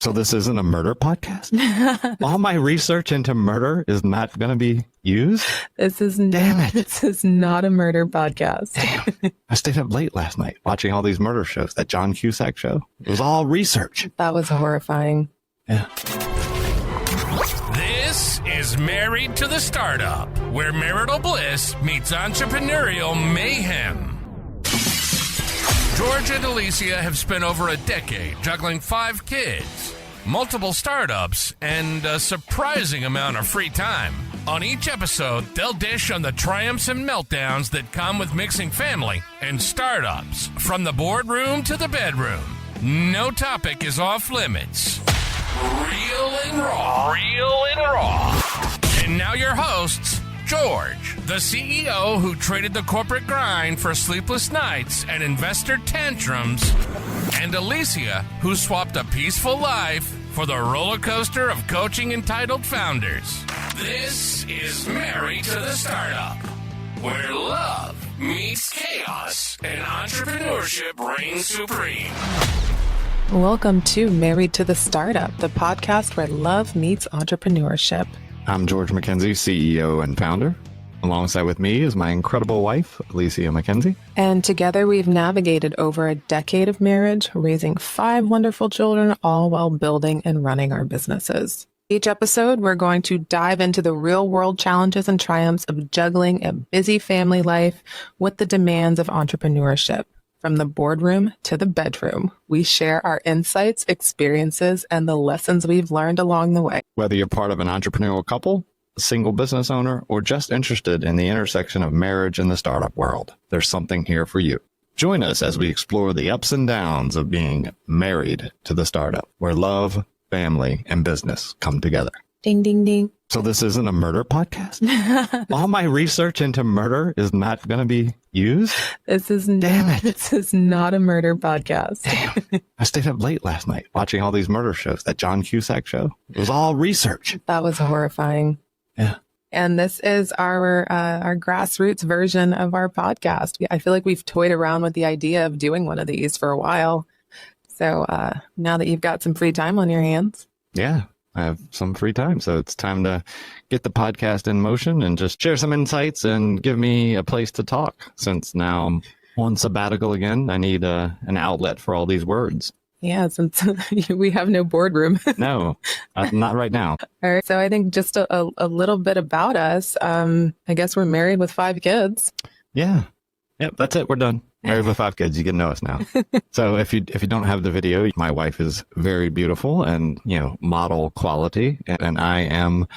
So this isn't a murder podcast? All my research into murder is not going to be used? Damn it. This is not a murder podcast. Damn. I stayed up late last night watching all these murder shows, that John Cusack show. It was all research. That was horrifying. Yeah. This is Married to the Startup, where marital bliss meets entrepreneurial mayhem. George and Alicia have spent over a decade juggling 5 kids, multiple startups, and a surprising amount of free time. On each episode, they'll dish on the triumphs and meltdowns that come with mixing family and startups, from the boardroom to the bedroom. No topic is off limits. Real and raw. Real and raw. And now your hosts, George, the CEO who traded the corporate grind for sleepless nights and investor tantrums, and Alicia, who swapped a peaceful life for the roller coaster of coaching entitled founders. This is Married to the Startup, where love meets chaos and entrepreneurship reigns supreme. Welcome to Married to the Startup, the podcast where love meets entrepreneurship. I'm George McKenzie, CEO and founder. Alongside with me is my incredible wife, Alicia McKenzie. And together we've navigated over a decade of marriage, raising 5 wonderful children, all while building and running our businesses. Each episode, we're going to dive into the real-world challenges and triumphs of juggling a busy family life with the demands of entrepreneurship. From the boardroom to the bedroom, we share our insights, experiences, and the lessons we've learned along the way. Whether you're part of an entrepreneurial couple, a single business owner, or just interested in the intersection of marriage and the startup world, there's something here for you. Join us as we explore the ups and downs of being married to the startup, where love, family, and business come together. Ding, ding, ding. So this isn't a murder podcast? All my research into murder is not going to be used? Damn it. This is not a murder podcast. Damn. I stayed up late last night watching all these murder shows, that John Cusack show. It was all research. That was horrifying. Yeah. And this is our grassroots version of our podcast. I feel like we've toyed around with the idea of doing one of these for a while. So now that you've got some free time on your hands. Yeah. I have some free time, so it's time to get the podcast in motion and just share some insights and give me a place to talk. Since now I'm on sabbatical again, I need an outlet for all these words. Yeah, since we have no boardroom. No, not right now. All right, so I think just a little bit about us. I guess we're married with 5 kids. Yeah. Yep, that's it. We're done. Married with 5 kids. You can know us now. So if you don't have the video, my wife is very beautiful and, model quality. And I am,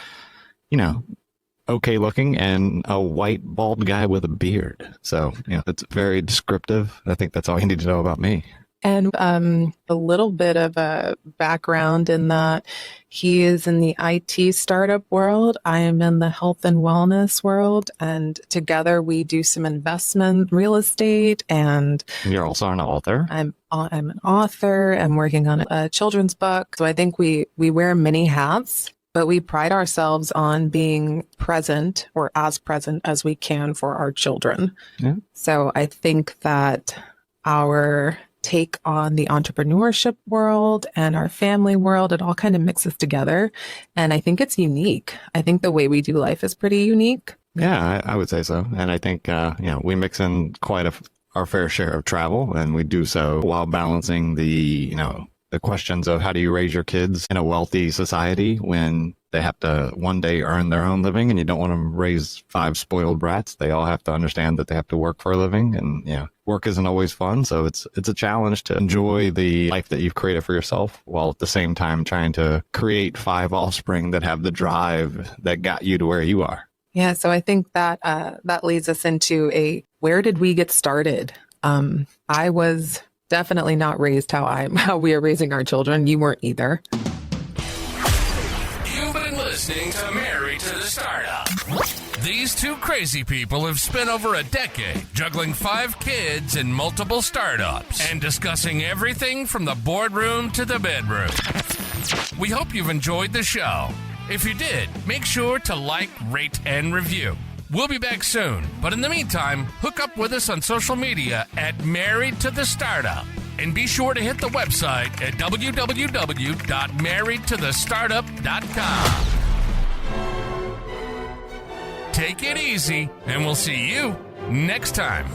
okay looking and a white bald guy with a beard. So, it's very descriptive. I think that's all you need to know about me. And a little bit of a background in that he is in the IT startup world. I am in the health and wellness world. And together we do some investment, real estate. And you're also an author. I'm an author. I'm working on a children's book. So I think we wear many hats, but we pride ourselves on being present, or as present as we can, for our children. Yeah. So I think that our take on the entrepreneurship world and our family world, it all kind of mixes together. And I think it's unique. I think the way we do life is pretty unique. Yeah, I would say so. And I think, we mix in quite our fair share of travel, and we do so while balancing the questions of how do you raise your kids in a wealthy society when they have to one day earn their own living, and you don't want to raise 5 spoiled brats. They all have to understand that they have to work for a living, and work isn't always fun. So it's a challenge to enjoy the life that you've created for yourself while at the same time trying to create 5 offspring that have the drive that got you to where you are. Yeah. So I think that that leads us into where did we get started? I was definitely not raised how we are raising our children. You weren't either. You've been listening to Married to the Startup. These 2 crazy people have spent over a decade juggling 5 kids and multiple startups and discussing everything from the boardroom to the bedroom. We hope you've enjoyed the show. If you did, make sure to like, rate, and review. We'll be back soon, but in the meantime, hook up with us on social media at Married to the Startup. And be sure to hit the website at www.marriedtothestartup.com. Take it easy, and we'll see you next time.